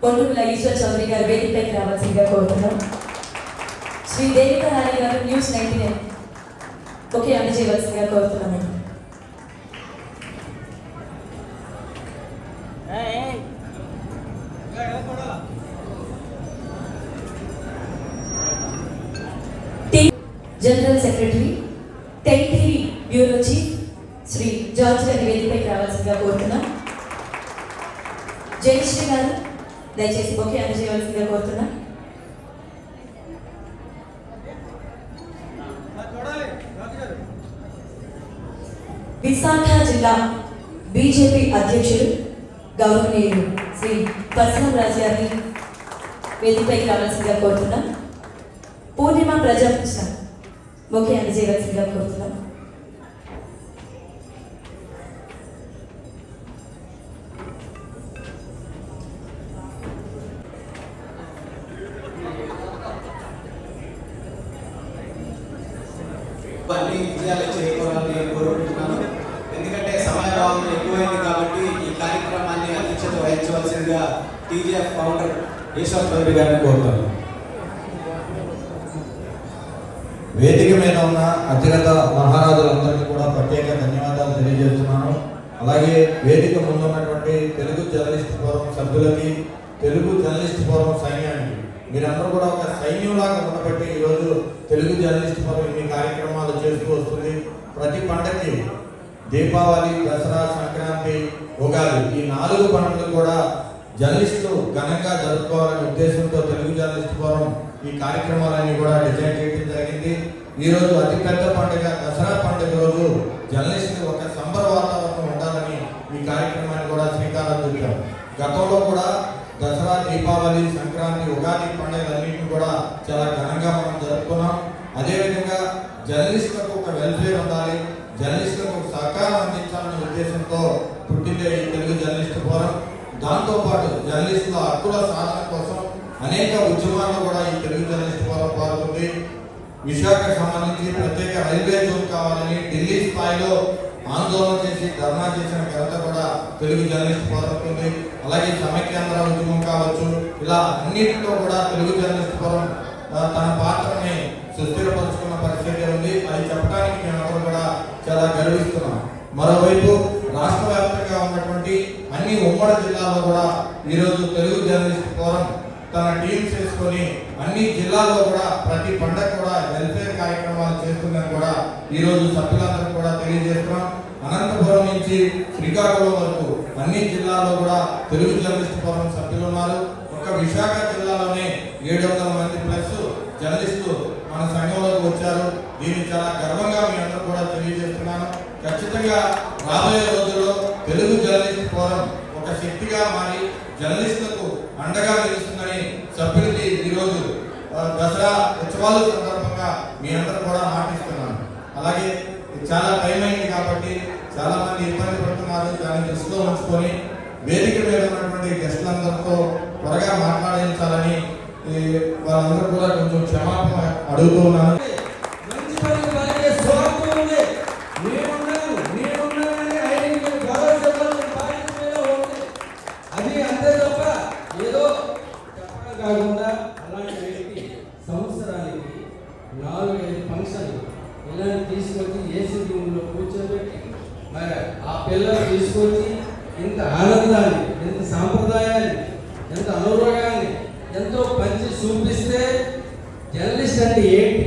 కొండూరుల ఈశ్వర్ చౌదరి గారు వేదికపైకి రావాల్సిందిగా కోరుతున్నాం. శ్రీ దేవికా రాణి గారు న్యూస్ 99 ఒకే అందజేయవలసిందిగా కోరుతున్నామండి. General secretary 10 TV bureau chief Shri George గారి వేదికపైకి రావాల్సిందిగా కోరుతున్నాం. జయశ్రీ గారు దయచేసి ఒకే అందజేయవలసిందిగా కోరుతున్నాం. విశాఖ జిల్లా బీజేపీ అధ్యక్షుడు గౌరవనీయులు శ్రీ పరశురామ్ రాజు గారిని వేదికపైకి రావాల్సిందిగా కోరుతున్నాం. పూర్ణిమ ప్రజాప్రశ్న ముఖ్య అందజేయవలసిందిగా కోరుతున్నాం. అన్ని విజయాలు చేరుకోవాలని కోరుకుంటున్నాను. ఎందుకంటే సమయభావం ఎక్కువైంది కాబట్టి ఈ కార్యక్రమాన్ని అధ్యక్షత వహించవలసిందిగా టీజీఎఫ్ ఫౌండర్ ఈశ్వర్ చౌదరి గారిని కోరుతాను. వేదిక మీద ఉన్న అతిరథ మహారాజులందరికీ కూడా ప్రత్యేక ధన్యవాదాలు తెలియజేస్తున్నాను. అలాగే వేదిక ముందున్నటువంటి తెలుగు జర్నలిస్ట్ ఫోరం సభ్యులకి, తెలుగు జర్నలిస్ట్ ఫోరం సైన్యానికి, మీరందరూ కూడా ఒక సైన్యంలాగా ఉండబట్టి ఈరోజు తెలుగు జర్నలిస్ట్ ఫోరం ఇన్ని కార్యక్రమాలు చేస్తూ వస్తుంది. ప్రతి పండగకి దీపావళి, దసరా, సంక్రాంతి, ఉగాది ఈ 4 పండుగలు కూడా జర్నలిస్టులు ఘనంగా జరుపుకోవాలనే ఉద్దేశంతో తెలుగు జర్నలిస్ట్ ఫోరం ఈ కార్యక్రమాలన్నీ కూడా డిజైన్ చేయడం జరిగింది. ఈరోజు అతిపెద్ద పండుగ దసరా పండుగ రోజు జర్నలిస్టులు ఒక సంబర వాతావరణం ఉండాలని ఈ కార్యక్రమాన్ని కూడా శ్రీకారం చుట్టాం. గతంలో కూడా దసరా, దీపావళి, సంక్రాంతి, ఉగాది పండుగలన్నింటినీ కూడా చాలా ఘనంగా మనం జరుపుకున్నాం. అదేవిధంగా జర్నలిస్టులకు ఒక వెల్ఫేర్ ఉండాలి, జర్నలిస్టులకు సహకారం అందించాలనే ఉద్దేశంతో పుట్టిందే ఈ తెలుగు జర్నలిస్ట్ ఫోరం. దాంతోపాటు జర్నలిస్టుల హక్కుల సాధన కోసం అనేక ఉద్యమాల్లో కూడా ఈ తెలుగు జర్నలిస్ట్ ఫోరం పాల్గొంది. విశాఖకు సంబంధించి ప్రత్యేక రైల్వే జోన్ కావాలని ఢిల్లీ స్థాయిలో ఆందోళన చేసి ధర్నా చేసిన ఘనత కూడా తెలుగు జర్నలిస్ట్ ఫోరం ఉంది. అలాగే సమైక్యాంధ్ర ఉద్యమం కావచ్చు, ఇలా అన్నింటిలో కూడా తెలుగు జర్నలిస్ట్ ఫోరం తన పాత్రని సుస్థిరపరుచుకున్న పరిస్థితి ఉంది. అది చెప్పడానికి మేమందరూ కూడా చాలా గర్విస్తున్నాం. మరోవైపు రాష్ట్ర వ్యాప్తంగా ఉన్నటువంటి అన్ని ఉమ్మడి జిల్లాల్లో కూడా ఈరోజు తెలుగు జర్నలిస్ట్ ఫోరం తన టీమ్స్ చేసుకొని అన్ని జిల్లాల్లో కూడా ప్రతి పండగ కూడా వెల్ఫేర్ కార్యక్రమాలు చేస్తుందని కూడా ఈరోజు సభ్యులందరూ కూడా తెలియజేస్తున్నాం. అనంతపురం నుంచి శ్రీకాకుళం వరకు అన్ని జిల్లాల్లో కూడా తెలుగు జర్నలిస్ట్ ఫోరం సభ్యులు ఉన్నారు. ఒక విశాఖ జిల్లాలోనే 700 మంది ప్లస్ జర్నలిస్టులు మన సంఘంలోకి వచ్చారు. దీన్ని చాలా గర్వంగా మీ అందరూ కూడా తెలియజేస్తున్నాను. ఖచ్చితంగా రాబోయే రోజుల్లో తెలుగు జర్నలిస్ట్ ఫోరం ఒక శక్తిగా మారి జర్నలిస్టులకు అండగా నిలుస్తుందని సభ్యులకి ఈరోజు దసరా ఉత్సవాల సందర్భంగా మీ అందరూ కూడా మాటిస్తున్నాను. అలాగే చాలా టైం అయింది కాబట్టి చాలా మంది ఇబ్బంది పడుతున్నారు. దాన్ని దృష్టిలో ఉంచుకొని వేదిక మీద ఉన్నటువంటి గెస్టులందరితో త్వరగా మాట్లాడించాలని వాళ్ళందరూ కూడా కొంచెం క్షమాపణ అడుగుతున్నాను. కాకుండా అలాంటి వ్యక్తి సంవత్సరానికి 4-5 ఫంక్షన్లు పిల్లల్ని తీసుకొచ్చి ఏసీ రూమ్లో కూర్చోబెట్టి మరి ఆ పిల్లలు తీసుకొచ్చి ఇంత ఆనందాన్ని, ఎంత సాంప్రదాయాన్ని, ఎంత అనురాగాన్ని ఎంతో పంచి చూపిస్తే జర్నలిస్ట్ అంటే ఏంటి,